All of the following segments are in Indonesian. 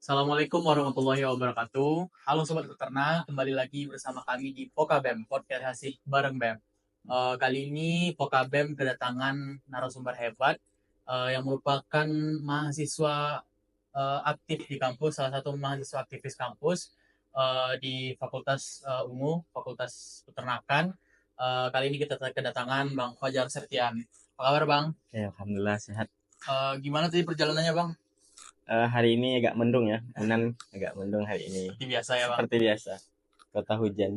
Assalamualaikum warahmatullahi wabarakatuh. Halo Sobat Peternak, kembali lagi bersama kami di Pokabem, podcast asik bareng BEM. Kali ini Pokabem kedatangan narasumber hebat yang merupakan mahasiswa aktif di kampus, salah satu mahasiswa aktivis kampus di Fakultas Ungu, Fakultas Peternakan. Kali ini kita kedatangan Bang Fajar Septian. Apa kabar Bang? Ya, alhamdulillah sehat. Gimana tadi perjalanannya Bang? Hari ini agak mendung ya, Unan agak mendung hari ini. Seperti biasa ya Bang. Seperti biasa, kota hujan.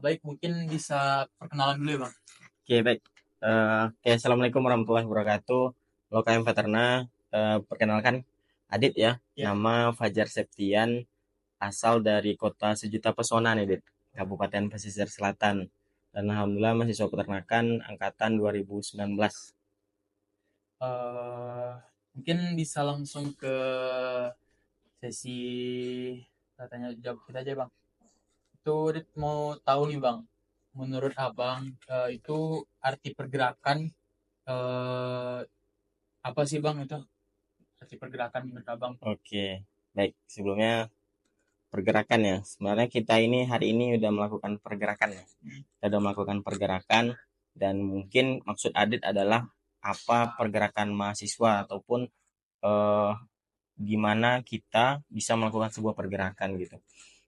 Baik, mungkin bisa perkenalan dulu ya Bang. Oke, baik. Oke, Assalamualaikum warahmatullahi wabarakatuh. Halo KM Veterna, perkenalkan Adit ya. Ya. Nama Fajar Septian, asal dari kota Sejuta Pesona nih, Dit. Kabupaten Pesisir Selatan. Dan alhamdulillah mahasiswa peternakan angkatan 2019. eh Mungkin bisa langsung ke sesi tanya jawab kita aja Bang. Itu Dit mau tahu nih Bang, menurut Abang itu arti pergerakan eh, apa sih Bang itu? Arti pergerakan menurut Abang? Oke, baik. Sebelumnya pergerakan ya. Sebenarnya kita ini hari ini udah melakukan pergerakan ya. Kita udah melakukan pergerakan dan mungkin maksud Adit adalah apa pergerakan mahasiswa ataupun eh, gimana kita bisa melakukan sebuah pergerakan gitu.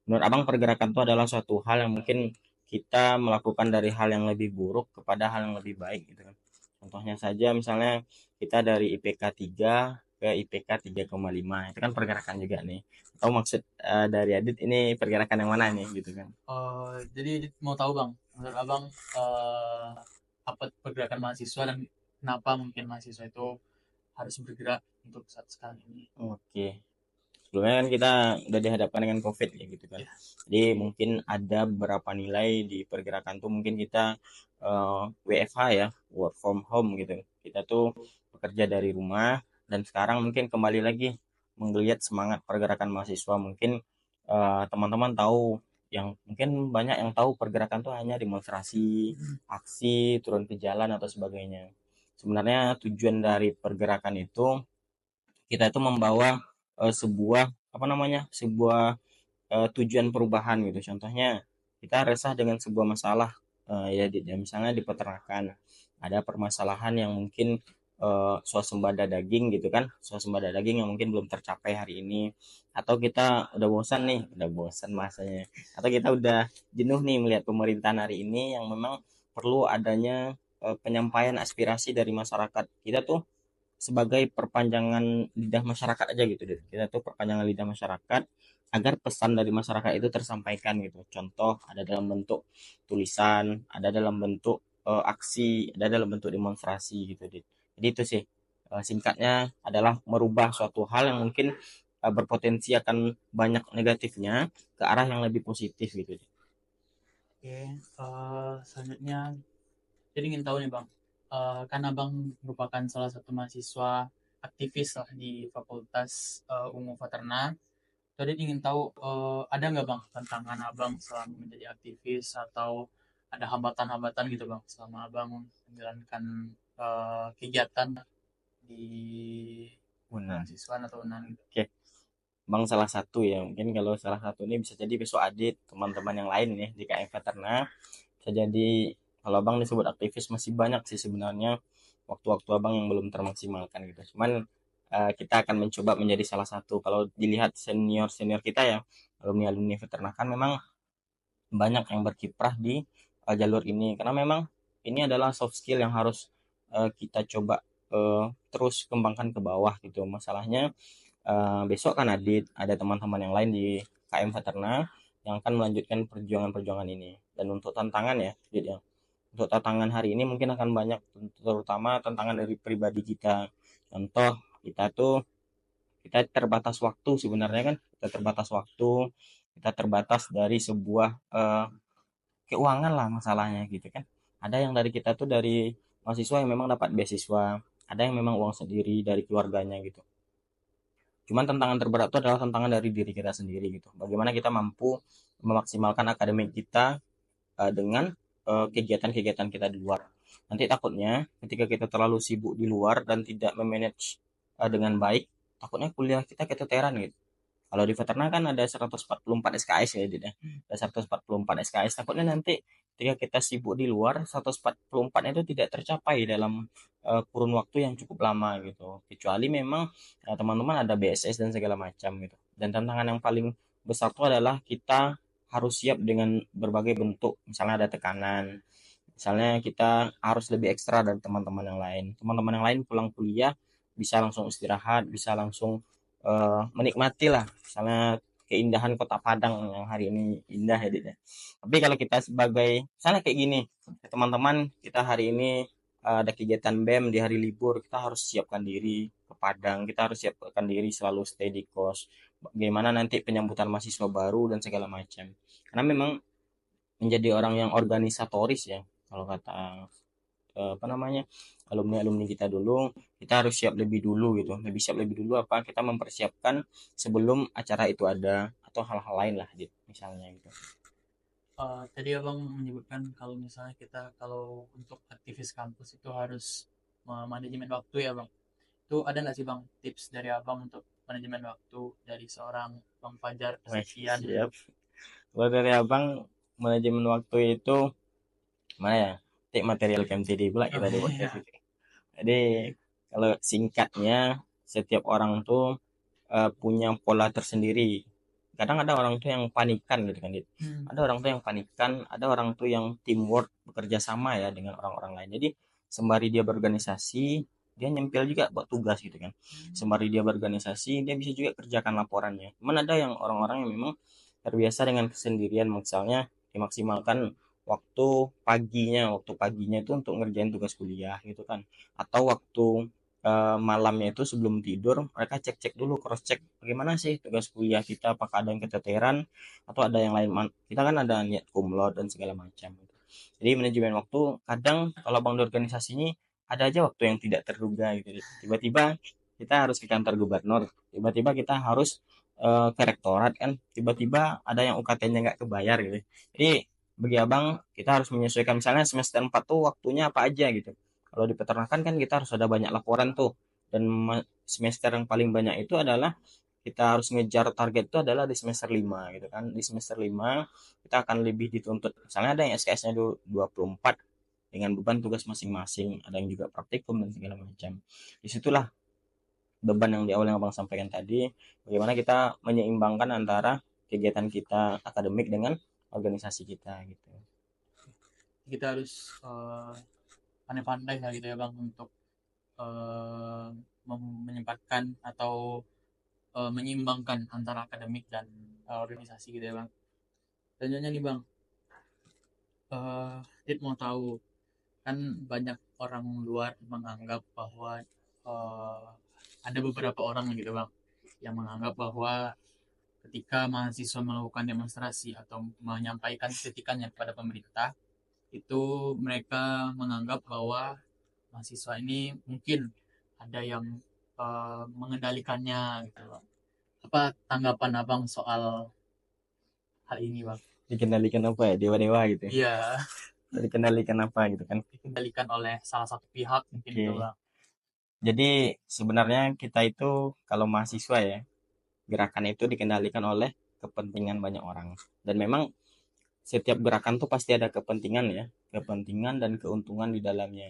Menurut Abang pergerakan itu adalah suatu hal yang mungkin kita melakukan dari hal yang lebih buruk kepada hal yang lebih baik gitu kan. Contohnya saja misalnya kita dari IPK 3 ke IPK 3,5 itu kan pergerakan juga nih. Atau maksud dari Adit ini pergerakan yang mana nih gitu kan. Jadi Dit mau tahu Bang, menurut Abang apa pergerakan mahasiswa dan kenapa mungkin mahasiswa itu harus bergerak untuk saat sekarang ini? Oke. Sebelumnya kan kita udah dihadapkan dengan COVID ya gitu kan. Ya. Jadi mungkin ada beberapa nilai di pergerakan tuh mungkin kita WFH ya, work from home gitu. Kita tuh bekerja dari rumah dan sekarang mungkin kembali lagi menggeliat semangat pergerakan mahasiswa. Mungkin teman-teman tahu yang mungkin banyak yang tahu pergerakan tuh hanya demonstrasi, aksi, turun ke jalan atau sebagainya. Sebenarnya tujuan dari pergerakan itu kita itu membawa sebuah apa namanya sebuah tujuan perubahan gitu. Contohnya kita resah dengan sebuah masalah ya misalnya di peternakan ada permasalahan yang mungkin swasembada daging gitu kan, swasembada daging yang mungkin belum tercapai hari ini, atau kita udah bosan masanya, atau kita udah jenuh nih melihat pemerintahan hari ini yang memang perlu adanya penyampaian aspirasi dari masyarakat. Kita tuh sebagai perpanjangan lidah masyarakat aja gitu deh. Kita tuh perpanjangan lidah masyarakat agar pesan dari masyarakat itu tersampaikan gitu. Contoh ada dalam bentuk tulisan, ada dalam bentuk aksi, ada dalam bentuk demonstrasi gitu deh. Jadi itu sih singkatnya adalah merubah suatu hal yang mungkin berpotensi akan banyak negatifnya ke arah yang lebih positif gitu deh. Oke, selanjutnya jadi ingin tahu nih Bang, kan Abang merupakan salah satu mahasiswa aktivis lah di Fakultas Ungu Veterna. Jadi ingin tahu ada nggak Bang tantangan Abang selama menjadi aktivis atau ada hambatan-hambatan gitu Bang selama Abang menjalankan kegiatan di Benar. mahasiswa atau UNAN gitu. Oke, Bang salah satu ya. Mungkin kalau salah satu ini bisa jadi besok Adit, teman-teman yang lain nih di KM Veterna. Bisa jadi kalau abang disebut aktivis masih banyak sih sebenarnya waktu-waktu abang yang belum termaksimalkan gitu. Cuman kita akan mencoba menjadi salah satu. Kalau dilihat senior senior kita ya, alumni alumni peternakan memang banyak yang berkiprah di jalur ini karena memang ini adalah soft skill yang harus kita coba terus kembangkan ke bawah gitu. Masalahnya besok kan Adit ada teman-teman yang lain di KM Veterna yang akan melanjutkan perjuangan-perjuangan ini. Dan untuk tantangan ya, Adit ya, untuk tantangan hari ini mungkin akan banyak, terutama tantangan dari pribadi kita. Contoh kita tuh kita terbatas waktu sebenarnya kan, kita terbatas waktu, kita terbatas dari sebuah keuangan lah masalahnya gitu kan. Ada yang dari kita tuh dari mahasiswa yang memang dapat beasiswa, ada yang memang uang sendiri dari keluarganya gitu. Cuman tantangan terberat itu adalah tantangan dari diri kita sendiri gitu. Bagaimana kita mampu memaksimalkan akademik kita dengan kegiatan-kegiatan kita di luar. Nanti takutnya ketika kita terlalu sibuk di luar dan tidak memanage dengan baik, takutnya kuliah kita keteteran gitu. Kalau di veternak kan ada 144 SKS ya, jadi ada 144 SKS. Takutnya nanti ketika kita sibuk di luar, 144 itu tidak tercapai dalam kurun waktu yang cukup lama gitu. Kecuali memang teman-teman ada BSS dan segala macam gitu. Dan tantangan yang paling besar itu adalah kita harus siap dengan berbagai bentuk. Misalnya ada tekanan, misalnya kita harus lebih ekstra dari teman-teman yang lain. Teman-teman yang lain pulang kuliah bisa langsung istirahat, bisa langsung menikmati lah, misalnya keindahan Kota Padang yang hari ini indah ya, Dit, ya. Tapi kalau kita sebagai, misalnya kayak gini, teman-teman kita hari ini ada kegiatan BEM di hari libur, kita harus siapkan diri ke Padang, kita harus siapkan diri selalu stay di kos. Bagaimana nanti penyambutan mahasiswa baru dan segala macam. Karena memang menjadi orang yang organisatoris ya, kalau kata apa namanya, alumni-alumni kita dulu, kita harus siap lebih dulu gitu. Lebih siap lebih dulu apa? Kita mempersiapkan sebelum acara itu ada atau hal-hal lain lah, Dit, misalnya gitu. Tadi abang menyebutkan kalau misalnya kita kalau untuk aktivis kampus itu harus manajemen waktu ya bang. Itu ada nggak sih bang tips dari abang untuk manajemen waktu dari seorang bang Fajar Wah, kesekian? siap. Kalau dari abang, manajemen waktu itu mana ya? Tik material KMTD pula Oh kita di podcast iya. itu. Jadi kalau singkatnya, setiap orang tuh punya pola tersendiri. Kadang ada orang tuh yang panikan gitu kan, Dit. Hmm. Ada orang tuh yang panikan, ada orang tuh yang teamwork, bekerja sama ya dengan orang-orang lain. Jadi sembari dia berorganisasi, dia nyempil juga buat tugas gitu kan. Sembari dia berorganisasi, dia bisa juga kerjakan laporannya. Cuman ada yang orang-orang yang memang terbiasa dengan kesendirian, misalnya dimaksimalkan waktu paginya itu untuk ngerjain tugas kuliah gitu kan, atau waktu malamnya itu sebelum tidur mereka cek-cek dulu, cross check bagaimana sih tugas kuliah kita, apakah ada yang keteteran atau ada yang lain. Kita kan ada niat kumlot dan segala macam gitu. Jadi manajemen waktu, kadang kalau bang di organisasi ini ada aja waktu yang tidak terduga gitu. Tiba-tiba kita harus ke kantor gubernur, tiba-tiba kita harus ke rektorat kan, tiba-tiba ada yang UKT-nya nggak kebayar gitu. Jadi bagi abang, kita harus menyesuaikan, misalnya semester 4 tuh waktunya apa aja gitu. Kalau di peternakan kan kita harus ada banyak laporan tuh, dan semester yang paling banyak itu adalah kita harus ngejar target itu adalah di semester 5 gitu kan. Di semester 5 kita akan lebih dituntut, misalnya ada yang SKS-nya 24 dengan beban tugas masing-masing, ada yang juga praktikum dan segala macam. Disitulah beban yang di awal yang abang sampaikan tadi, bagaimana kita menyeimbangkan antara kegiatan kita akademik dengan organisasi kita gitu. Kita harus pandai-pandai lah gitu ya bang untuk eh, menyempatkan atau menyeimbangkan antara akademik dan organisasi gitu ya bang. Selanjutnya nih bang, Dit mau tahu kan banyak orang luar menganggap bahwa eh, ada beberapa orang gitu bang yang menganggap bahwa ketika mahasiswa melakukan demonstrasi atau menyampaikan kritikannya kepada pemerintah itu mereka menganggap bahwa mahasiswa ini mungkin ada yang mengendalikannya gitu bang. Apa tanggapan abang soal hal ini bang? Dikendalikan apa ya, dewa-dewa gitu, Iya, dikendalikan apa gitu kan. dikendalikan oleh salah satu pihak mungkin gitu Oke, bang. jadi sebenarnya kita itu kalau mahasiswa ya, gerakan itu dikendalikan oleh kepentingan banyak orang, dan memang setiap gerakan tuh pasti ada kepentingan ya, kepentingan dan keuntungan di dalamnya.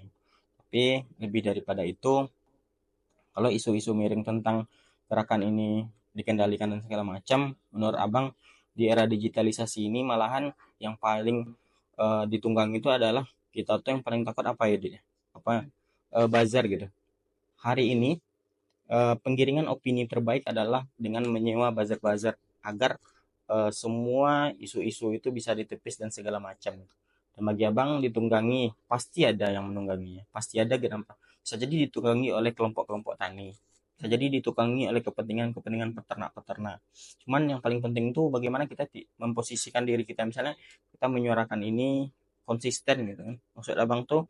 Tapi lebih daripada itu, kalau isu-isu miring tentang gerakan ini dikendalikan dan segala macam, menurut abang di era digitalisasi ini malahan yang paling ditunggang itu adalah kita tuh yang paling takut apa ya, dia apa, bazar gitu. Hari ini penggiringan opini terbaik adalah dengan menyewa buzzer-buzzer agar semua isu-isu itu bisa ditepis dan segala macam. Dan bagi abang, ditunggangi, pasti ada yang menungganginya, pasti ada genapa. Bisa jadi ditunggangi oleh kelompok-kelompok tani, bisa jadi ditunggangi oleh kepentingan-kepentingan peternak-peternak. Cuman yang paling penting itu bagaimana kita memposisikan diri kita, misalnya kita menyuarakan ini konsisten gitu kan. Maksud abang tuh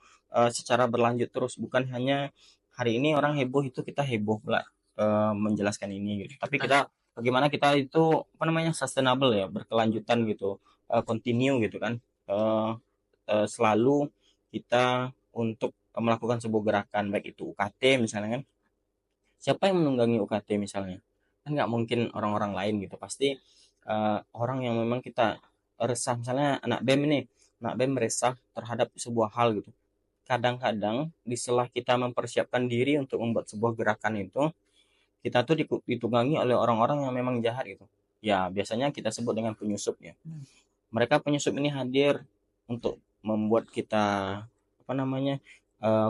secara berlanjut terus, bukan hanya hari ini orang heboh itu kita heboh pula menjelaskan ini gitu. Tapi kita bagaimana kita itu apa namanya, sustainable ya, berkelanjutan gitu, continue gitu kan. Eh, Selalu kita untuk melakukan sebuah gerakan baik itu UKT misalnya kan, siapa yang menunggangi UKT misalnya? Kan nggak mungkin orang-orang lain gitu, pasti orang yang memang kita resah, misalnya anak BEM ini, anak BEM resah terhadap sebuah hal gitu. Kadang-kadang di sela kita mempersiapkan diri untuk membuat sebuah gerakan itu, kita tuh ditunggangi oleh orang-orang yang memang jahat gitu. Ya, biasanya kita sebut dengan penyusup ya. Mereka penyusup ini hadir untuk membuat kita apa namanya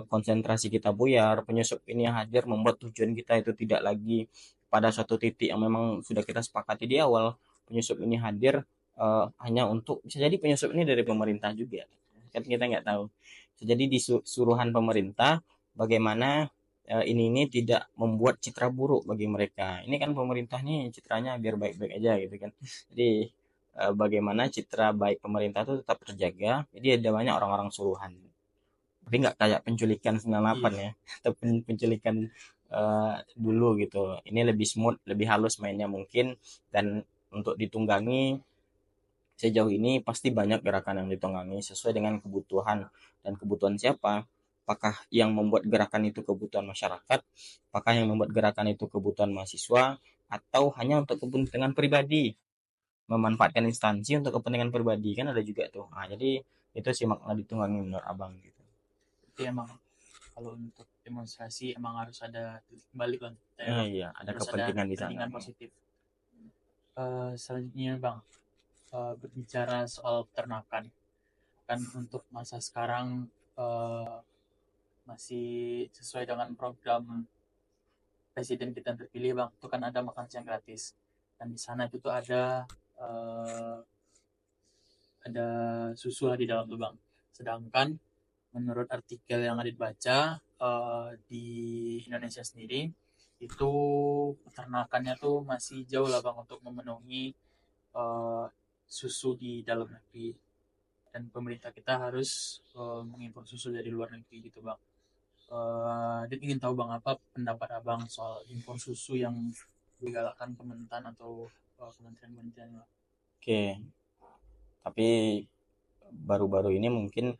konsentrasi kita buyar. Penyusup ini hadir membuat tujuan kita itu tidak lagi pada suatu titik yang memang sudah kita sepakati di awal. Penyusup ini hadir hanya untuk, bisa jadi penyusup ini dari pemerintah juga, kan kita nggak tahu. Bisa jadi disuruhan pemerintah bagaimana ini tidak membuat citra buruk bagi mereka. Ini kan pemerintah nih citranya biar baik-baik aja gitu kan. Jadi bagaimana citra baik pemerintah itu tetap terjaga. Jadi ada banyak orang-orang suruhan. Tapi nggak kayak penculikan 98 Iya. ya, atau penculikan dulu gitu. Ini lebih smooth, lebih halus mainnya mungkin, dan untuk ditunggangi sejauh ini pasti banyak gerakan yang ditunggangi sesuai dengan kebutuhan, dan kebutuhan siapa? Apakah yang membuat gerakan itu kebutuhan masyarakat? Apakah yang membuat gerakan itu kebutuhan mahasiswa? Atau hanya untuk kepentingan pribadi? Memanfaatkan instansi untuk kepentingan pribadi, kan ada juga tuh. Nah, jadi itu sih makna ditunggangi menurut abang gitu. Jadi emang kalau untuk demonstrasi emang harus ada titik balik lah ya Ah, bang, iya, ada harus ada kepentingan di sana. kepentingan positif. Selanjutnya bang, berbicara soal peternakan, kan untuk masa sekarang eh, masih sesuai dengan program presiden kita yang terpilih bang, itu kan ada makan siang gratis, dan di sana itu tuh eh, ada susu lah di dalam tuh bang. Sedangkan menurut artikel yang ada dibaca di Indonesia sendiri itu peternakannya tuh masih jauh lah bang untuk memenuhi eh, susu di dalam negeri, dan pemerintah kita harus mengimpor susu dari luar negeri gitu bang. Dia ingin tahu bang apa pendapat abang soal impor susu yang digalakkan Kementan atau kementerian-kementerian lah. Oke, tapi baru-baru ini mungkin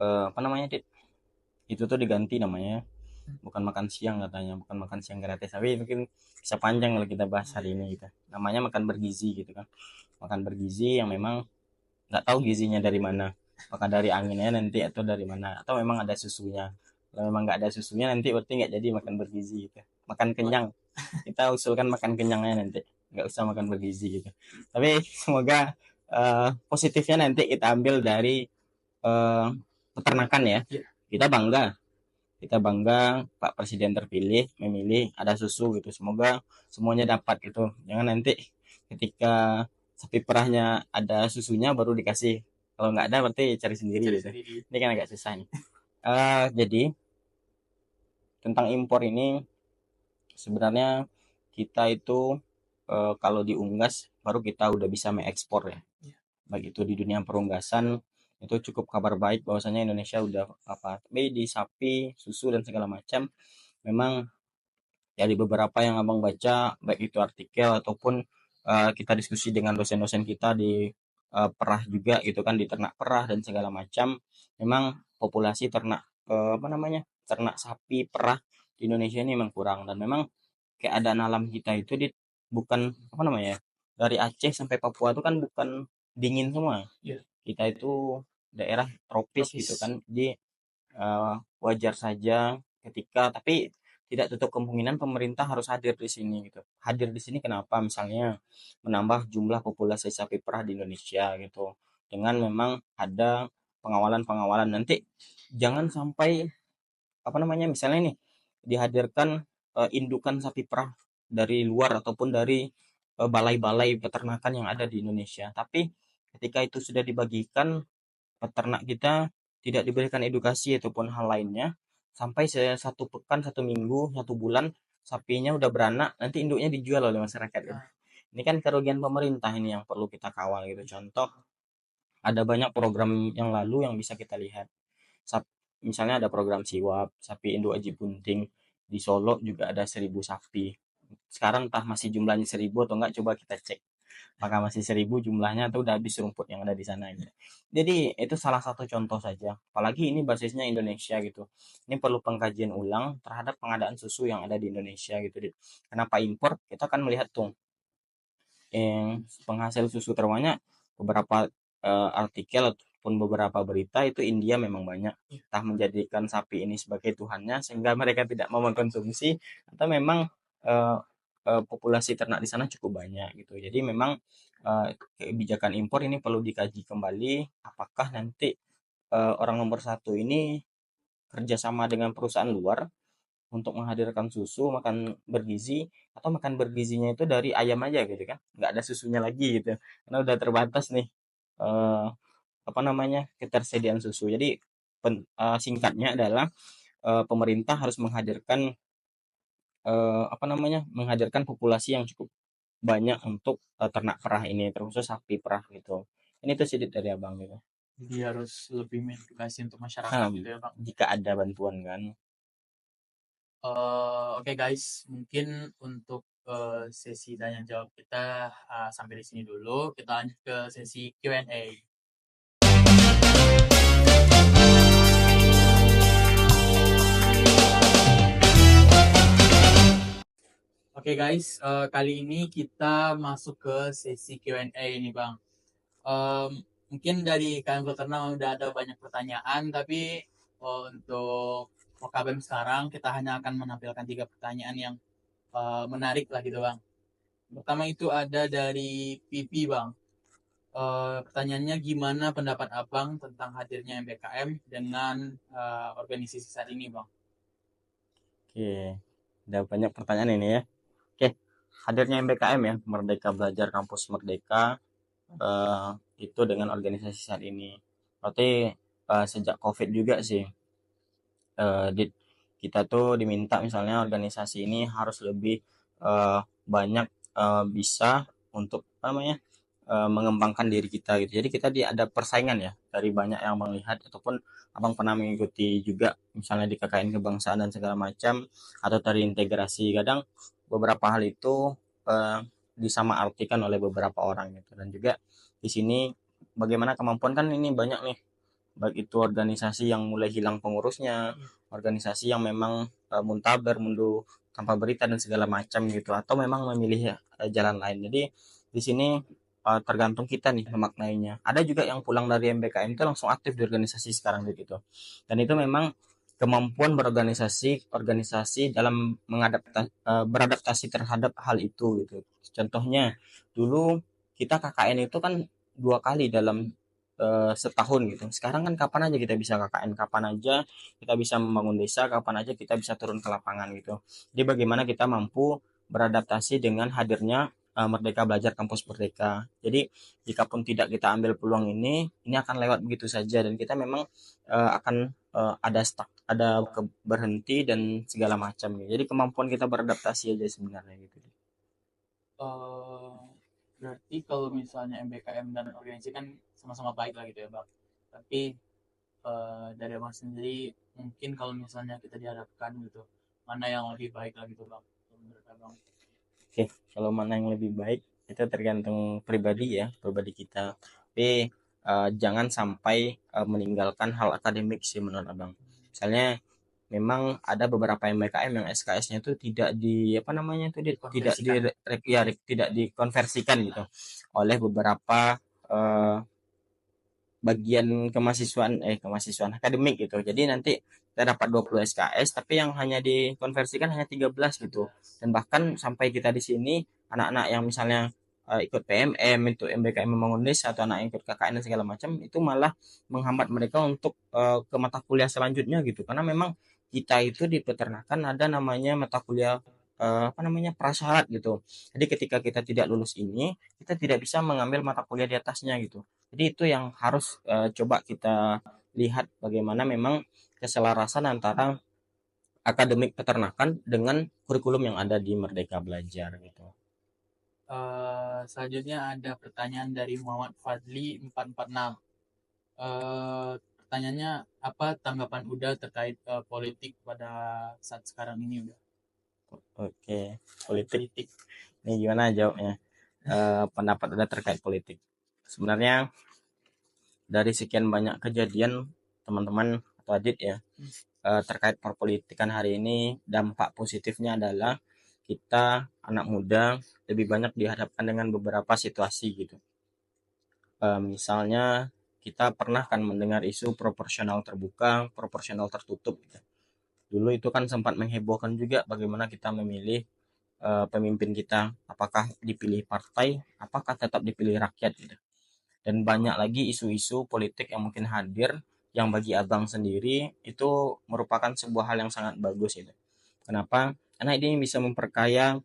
apa namanya, Dit? Itu tuh diganti namanya. Bukan makan siang katanya, bukan makan siang gratis. Tapi mungkin bisa panjang kalau kita bahas hari ini gitu. Namanya makan bergizi gitu kan. Makan bergizi yang memang nggak tahu gizinya dari mana. Apakah dari anginnya nanti atau dari mana, atau memang ada susunya. Kalau memang nggak ada susunya nanti berarti nggak jadi makan bergizi gitu. Makan kenyang. Kita usulkan makan kenyangnya nanti, nggak usah makan bergizi gitu. Tapi semoga positifnya nanti kita ambil dari eh, peternakan ya. Ya, Kita bangga, kita bangga Pak Presiden terpilih memilih ada susu gitu. Semoga semuanya dapat gitu. Jangan nanti ketika sapi perahnya ada susunya baru dikasih. Kalau nggak ada berarti cari sendiri cari gitu. sendiri. Ini kan agak susah nih. Jadi tentang impor ini sebenarnya kita itu kalau diunggas baru kita udah bisa mengekspor ya. Ya, Baik itu di dunia perunggasan, itu cukup kabar baik bahwasanya Indonesia udah apa, tapi di sapi, susu dan segala macam memang ya di beberapa yang abang baca, baik itu artikel ataupun kita diskusi dengan dosen-dosen kita di perah juga gitu kan, di ternak perah dan segala macam, memang populasi ternak apa namanya, ternak sapi perah di Indonesia ini memang kurang, dan memang keadaan alam kita itu bukan apa namanya ya, dari Aceh sampai Papua itu kan bukan dingin semua, ya, kita itu daerah tropis gitu tropis. kan. Jadi wajar saja ketika, tapi tidak tutup kemungkinan pemerintah harus hadir di sini gitu. Hadir di sini kenapa? Misalnya menambah jumlah populasi sapi perah di Indonesia gitu. Dengan memang ada pengawalan-pengawalan, nanti jangan sampai apa namanya, misalnya nih dihadirkan indukan sapi perah dari luar ataupun dari balai-balai peternakan yang ada di Indonesia. Tapi ketika itu sudah dibagikan, peternak kita tidak diberikan edukasi ataupun hal lainnya, sampai satu pekan, satu minggu, satu bulan sapinya udah beranak, nanti induknya dijual oleh masyarakat gitu. Nah, Ini kan kerugian pemerintah ini yang perlu kita kawal gitu. Contoh, ada banyak program yang lalu yang bisa kita lihat. Misalnya ada program siwap, sapi induk aji bunting. Di Solo juga ada 1.000 sapi. Sekarang entah masih jumlahnya 1.000 atau enggak, coba kita cek. apakah masih 1.000 jumlahnya atau udah habis rumput yang ada di sana gitu. Jadi itu salah satu contoh saja. Apalagi ini basisnya Indonesia gitu. Ini perlu pengkajian ulang terhadap pengadaan susu yang ada di Indonesia gitu. Kenapa impor? Kita akan melihat tuh yang penghasil susu terbanyak beberapa artikel ataupun beberapa berita itu India memang banyak entah menjadikan sapi ini sebagai tuhannya sehingga mereka tidak mau mengkonsumsi atau memang eh, populasi ternak di sana cukup banyak gitu. Jadi memang kebijakan impor ini perlu dikaji kembali apakah nanti orang nomor satu ini kerjasama dengan perusahaan luar untuk menghadirkan susu makan bergizi atau makan bergizinya itu dari ayam aja gitu kan nggak ada susunya lagi gitu karena udah terbatas nih eh, apa namanya ketersediaan susu jadi singkatnya adalah pemerintah harus menghadirkan apa namanya menghadirkan populasi yang cukup banyak untuk ternak perah ini terkhusus sapi perah gitu ini tuh sedikit dari abang gitu. Jadi harus lebih mengedukasi untuk masyarakat Nah, gitu ya Bang. jika ada bantuan kan. Oke guys, mungkin untuk sesi tanya jawab kita sampai di sini dulu. Kita lanjut ke sesi Q&A. Oke guys, kali ini kita masuk ke sesi Q&A ini Bang. Em, Mungkin dari kalian peternak udah ada banyak pertanyaan, tapi untuk Pokabem sekarang kita hanya akan menampilkan 3 pertanyaan yang menarik lah gitu Bang. Pertama itu ada dari Pipi Bang. Pertanyaannya gimana pendapat Abang tentang hadirnya MBKM dengan organisasi saat ini Bang? Oke, ada banyak pertanyaan ini ya. Oke, hadirnya MBKM ya, Merdeka Belajar Kampus Merdeka eh, itu dengan organisasi saat ini. Berarti sejak COVID juga sih, kita tuh diminta misalnya organisasi ini harus lebih banyak bisa untuk apa namanya mengembangkan diri kita gitu. Jadi kita ada persaingan ya dari banyak yang melihat ataupun abang pernah mengikuti juga misalnya di KKN kebangsaan dan segala macam atau terintegrasi kadang beberapa hal itu eh, disamaartikan oleh beberapa orang gitu dan juga di sini bagaimana kemampuan kan ini banyak nih baik itu organisasi yang mulai hilang pengurusnya organisasi yang memang muntaber mundur tanpa berita dan segala macam gitu atau memang memilih jalan lain jadi di sini tergantung kita nih memaknainya ada juga yang pulang dari MBKM itu langsung aktif di organisasi sekarang gitu dan itu memang kemampuan organisasi dalam beradaptasi terhadap hal itu gitu contohnya dulu kita KKN itu kan 2 kali dalam setahun gitu. Sekarang kan kapan aja kita bisa KKN, kapan aja kita bisa membangun desa, kapan aja kita bisa turun ke lapangan gitu. Jadi bagaimana kita mampu beradaptasi dengan hadirnya Merdeka Belajar Kampus Merdeka. Jadi jika pun tidak kita ambil peluang ini akan lewat begitu saja dan kita memang akan ada stuck, ada berhenti dan segala macam. Gitu. Jadi kemampuan kita beradaptasi aja sebenarnya gitu. Eh, Berarti kalau misalnya MBKM dan organisasi kan sama-sama baik lah gitu ya Bang. Tapi dari Abang sendiri mungkin kalau misalnya kita dihadapkan gitu, mana yang lebih baik lah gitu Bang? Menurut Abang. Oke, kalau mana yang lebih baik itu tergantung pribadi ya, pribadi kita. Tapi jangan sampai meninggalkan hal akademik sih menurut Abang. Misalnya memang ada beberapa MBKM yang SKS-nya itu tidak di apa namanya itu tidak di Konversikan. tidak dikonversikan gitu oleh beberapa eh, bagian kemahasiswaan akademik gitu. Jadi nanti kita dapat 20 SKS tapi yang hanya dikonversikan hanya 13 gitu. Dan bahkan sampai kita di sini anak-anak yang misalnya ikut PMM itu MBKM membangun desa atau anak yang ikut KKN dan segala macam itu malah menghambat mereka untuk ke mata kuliah selanjutnya gitu. Karena memang kita itu di peternakan ada namanya mata kuliah apa namanya prasyarat gitu. Jadi ketika kita tidak lulus ini, kita tidak bisa mengambil mata kuliah di atasnya gitu. Jadi itu yang harus coba kita lihat bagaimana memang keselarasan antara akademik peternakan dengan kurikulum yang ada di Merdeka Belajar gitu. Selanjutnya ada pertanyaan dari Muhammad Fadli 446. Pertanyaannya apa tanggapan Uda terkait politik pada saat sekarang ini udah Oke, politik politik. ini gimana jawabnya? pendapat Anda terkait politik. Sebenarnya dari sekian banyak kejadian teman-teman atau Adit ya, terkait perpolitikan hari ini, dampak positifnya adalah kita anak muda lebih banyak dihadapkan dengan beberapa situasi gitu. Misalnya kita pernah kan mendengar isu proporsional terbuka, proporsional tertutup gitu. Dulu itu kan sempat menghebohkan juga bagaimana kita memilih pemimpin kita, apakah dipilih partai, apakah tetap dipilih rakyat gitu. Dan banyak lagi isu-isu politik yang mungkin hadir yang bagi abang sendiri itu merupakan sebuah hal yang sangat bagus itu. Kenapa? Karena ini bisa memperkaya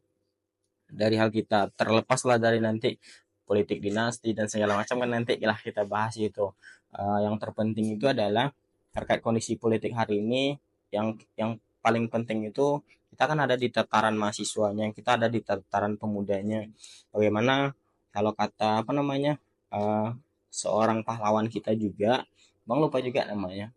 dari hal kita, terlepaslah dari nanti politik dinasti dan segala macam kan nanti lah kita bahas itu. Yang terpenting itu adalah terkait kondisi politik hari ini, yang paling penting itu kita kan ada di tataran mahasiswanya, kita ada di tataran pemudanya. Bagaimana kalau kata apa namanya, uh, seorang pahlawan kita juga, bang lupa juga namanya,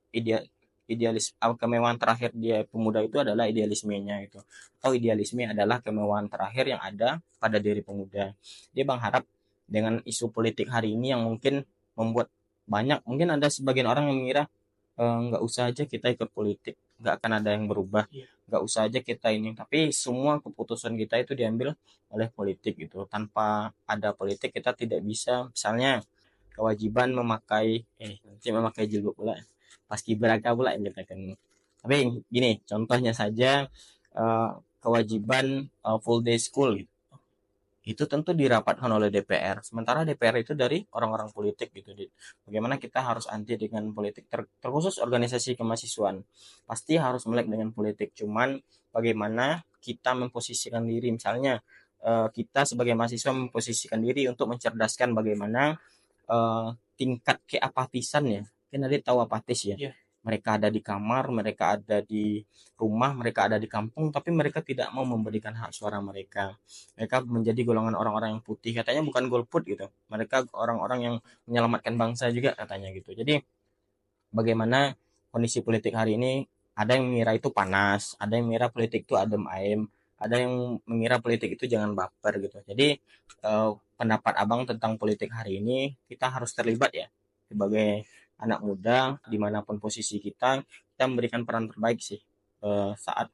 idealis, kemewahan terakhir dia pemuda itu adalah idealismenya itu, atau idealisme adalah kemewahan terakhir yang ada pada diri pemuda. Dia berharap dengan isu politik hari ini yang mungkin membuat banyak, mungkin ada sebagian orang yang mengira nggak usah aja kita ikut politik, nggak akan ada yang berubah, nggak usah aja kita ini, tapi semua keputusan kita itu diambil oleh politik gitu. Tanpa ada politik kita tidak bisa, misalnya kewajiban memakai nanti memakai jilbab pula paskibraka pula yang kita kan. Tapi gini contohnya saja, kewajiban full day school gitu, itu tentu dirapatkan oleh DPR. Sementara DPR itu dari orang-orang politik gitu. Bagaimana kita harus anti dengan politik, terkhusus organisasi kemahasiswaan. Pasti harus melek dengan politik. Cuman bagaimana kita memposisikan diri, misalnya kita sebagai mahasiswa memposisikan diri untuk mencerdaskan bagaimana tingkat keapatisan ya. Kan ada tahu apatis ya. Iya. Mereka ada di kamar, mereka ada di rumah, mereka ada di kampung, tapi mereka tidak mau memberikan hak suara mereka. Mereka menjadi golongan orang-orang yang putih, katanya bukan golput gitu. Mereka orang-orang yang menyelamatkan bangsa juga katanya gitu. Jadi bagaimana kondisi politik hari ini, ada yang mengira itu panas, ada yang mengira politik itu adem ayem, ada yang mengira politik itu jangan baper gitu. Jadi pendapat abang tentang politik hari ini, kita harus terlibat ya sebagai anak muda dimanapun posisi kita memberikan peran terbaik sih saat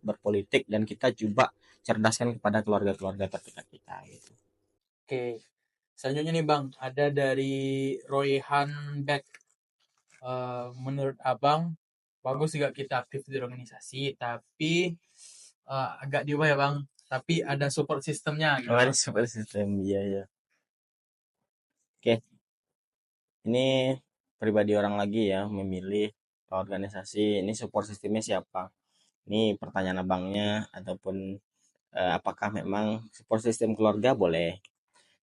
berpolitik, dan kita coba cerdaskan kepada keluarga-keluarga terdekat kita gitu. Oke. Selanjutnya nih Bang, ada dari Royhan Beck. Menurut Abang, bagus juga kita aktif di organisasi, tapi agak diubah ya Bang. Tapi ada support sistemnya gitu. Oh, ada support system, iya ya. Oke, ini pribadi orang lagi ya memilih organisasi, ini support sistemnya siapa? Ini pertanyaan abangnya, ataupun apakah memang support sistem keluarga boleh?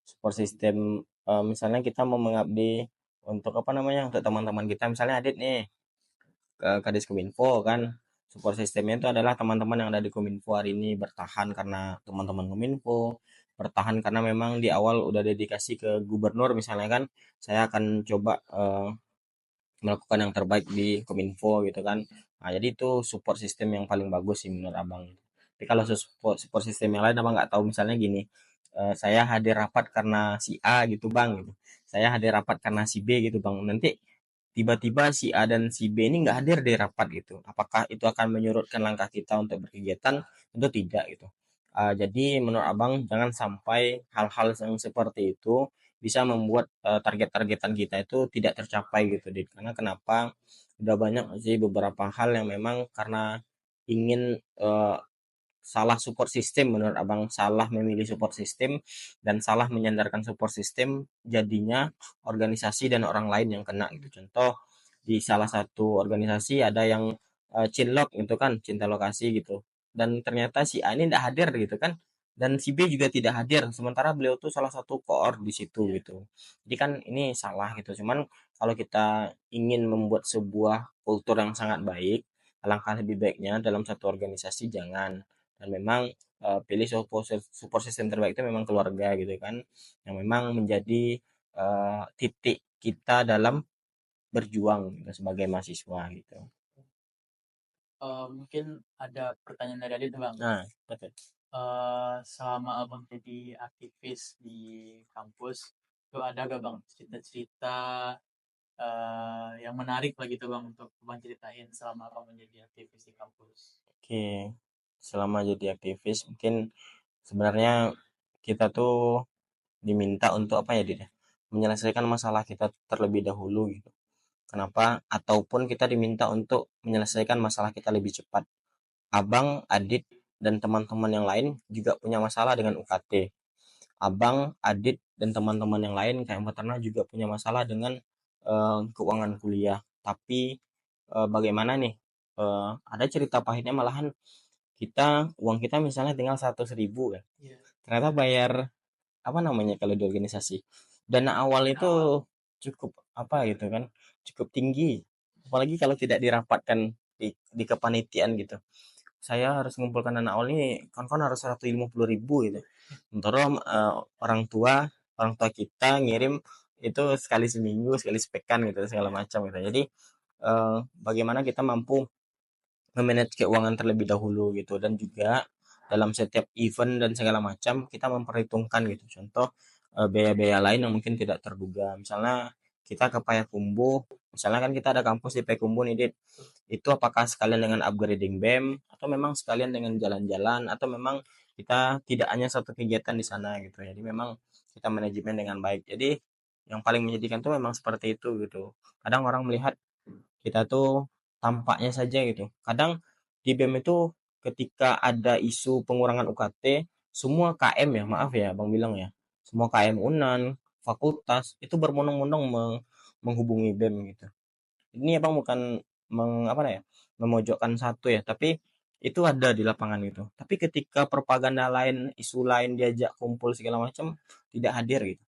Support sistem misalnya kita mau mengabdi untuk apa namanya, untuk teman-teman kita, misalnya Adit nih ke Kadis Kominfo kan, support sistemnya itu adalah teman-teman yang ada di Kominfo hari ini bertahan karena teman-teman Kominfo, bertahan karena memang di awal udah dedikasi ke gubernur misalnya kan, saya akan coba melakukan yang terbaik di Kominfo gitu kan. Nah, jadi itu support sistem yang paling bagus sih menurut abang. Tapi kalau support sistem yang lain abang nggak tahu, misalnya gini, saya hadir rapat karena si A gitu bang gitu, saya hadir rapat karena si B gitu bang, nanti tiba-tiba si A dan si B ini nggak hadir di rapat gitu, apakah itu akan menyurutkan langkah kita untuk berkegiatan? Tentu tidak gitu. Jadi menurut abang jangan sampai hal-hal yang seperti itu bisa membuat target-targetan kita itu tidak tercapai gitu, Dit. Karena kenapa? Udah banyak sih beberapa hal yang memang karena ingin salah support system, menurut abang salah memilih support system dan salah menyandarkan support system, jadinya organisasi dan orang lain yang kena gitu. Contoh di salah satu organisasi ada yang cinlok gitu kan, cinta lokasi gitu, dan ternyata si A ini tidak hadir gitu kan, dan si B juga tidak hadir, sementara beliau tuh salah satu koor di situ gitu. Jadi kan ini salah gitu. Cuman kalau kita ingin membuat sebuah kultur yang sangat baik, alangkah lebih baiknya dalam satu organisasi jangan, dan memang pilih support system terbaik itu memang keluarga gitu kan, yang memang menjadi titik kita dalam berjuang gitu, sebagai mahasiswa gitu. Mungkin ada pertanyaan dari Adit Bang. Nah, betul. selama abang jadi aktivis di kampus, itu ada gak bang cerita-cerita yang menarik lah gitu bang untuk abang ceritain selama abang menjadi aktivis di kampus? Oke, selama jadi aktivis mungkin sebenarnya kita tuh diminta untuk apa ya, Dit, ya? Menyelesaikan masalah kita terlebih dahulu gitu. Kenapa? Ataupun kita diminta untuk menyelesaikan masalah kita lebih cepat. Abang, Adit, dan teman-teman yang lain juga punya masalah dengan UKT. Abang, Adit, dan teman-teman yang lain kayak Mbak juga punya masalah dengan keuangan kuliah. Tapi bagaimana nih? Ada cerita pahitnya malahan uang kita misalnya tinggal 100.000 ya. Iya. Ternyata bayar apa namanya kalau di organisasi, dana awal itu cukup apa gitu kan, cukup tinggi. Apalagi kalau tidak dirapatkan di kepanitiaan gitu. Saya harus mengumpulkan dana awal ini kawan-kawan harus 150.000 gitu. Sementara orang tua kita ngirim itu sekali seminggu, sekali sepekan gitu segala macam gitu. Jadi bagaimana kita mampu memanage keuangan terlebih dahulu gitu, dan juga dalam setiap event dan segala macam kita memperhitungkan gitu. Contoh biaya-biaya lain yang mungkin tidak terduga. Misalnya kita ke Payakumbuh, misalnya kan kita ada kampus di Payakumbuh nih, Dit. Itu apakah sekalian dengan upgrading BEM atau memang sekalian dengan jalan-jalan atau memang kita tidak hanya satu kegiatan di sana gitu. Jadi memang kita manajemen dengan baik. Jadi yang paling menyedihkan tuh memang seperti itu gitu. Kadang orang melihat kita tuh tampaknya saja gitu. Kadang di BEM itu ketika ada isu pengurangan UKT, semua KM ya, maaf ya Bang bilang ya, semua KM Unan, fakultas itu berbondong-bondong menghubungi BEM gitu. Ini ya Bang bukan apa ya, memojokkan satu ya, tapi itu ada di lapangan gitu. Tapi ketika propaganda lain, isu lain diajak kumpul segala macam, tidak hadir gitu.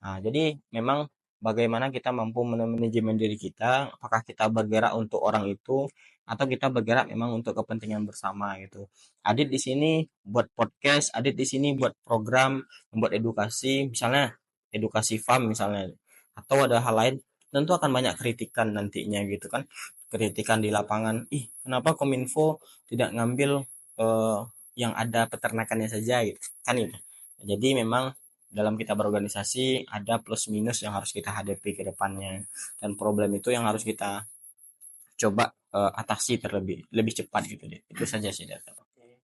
Nah, jadi memang bagaimana kita mampu manajemen diri kita, apakah kita bergerak untuk orang itu atau kita bergerak memang untuk kepentingan bersama gitu. Adit di sini buat podcast, Adit di sini buat program, membuat edukasi, misalnya edukasi farm misalnya, atau ada hal lain, tentu akan banyak kritikan nantinya gitu kan. Kritikan di lapangan, ih kenapa Kominfo tidak ngambil eh, yang ada peternakannya saja gitu kan itu. Jadi memang dalam kita berorganisasi ada plus minus yang harus kita hadapi ke depannya, dan problem itu yang harus kita coba atasi terlebih lebih cepat gitu deh. Itu saja sih data. Oke.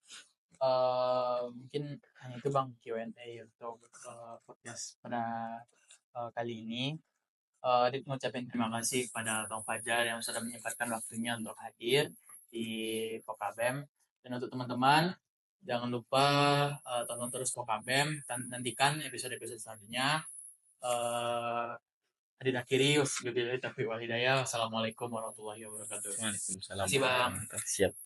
Mungkin hanya itu bang Q&A untuk podcast pada kali ini. Adit mengucapkan terima kasih kepada Bang Fajar yang sudah menyempatkan waktunya untuk hadir di Pokabem. Dan untuk teman-teman, jangan lupa tonton terus Pokabem dan nantikan episode-episode selanjutnya. Adit akhiri, wassalamualaikum warahmatullahi wabarakatuh. Waalaikumsalam. Terima kasih Bang. Siap.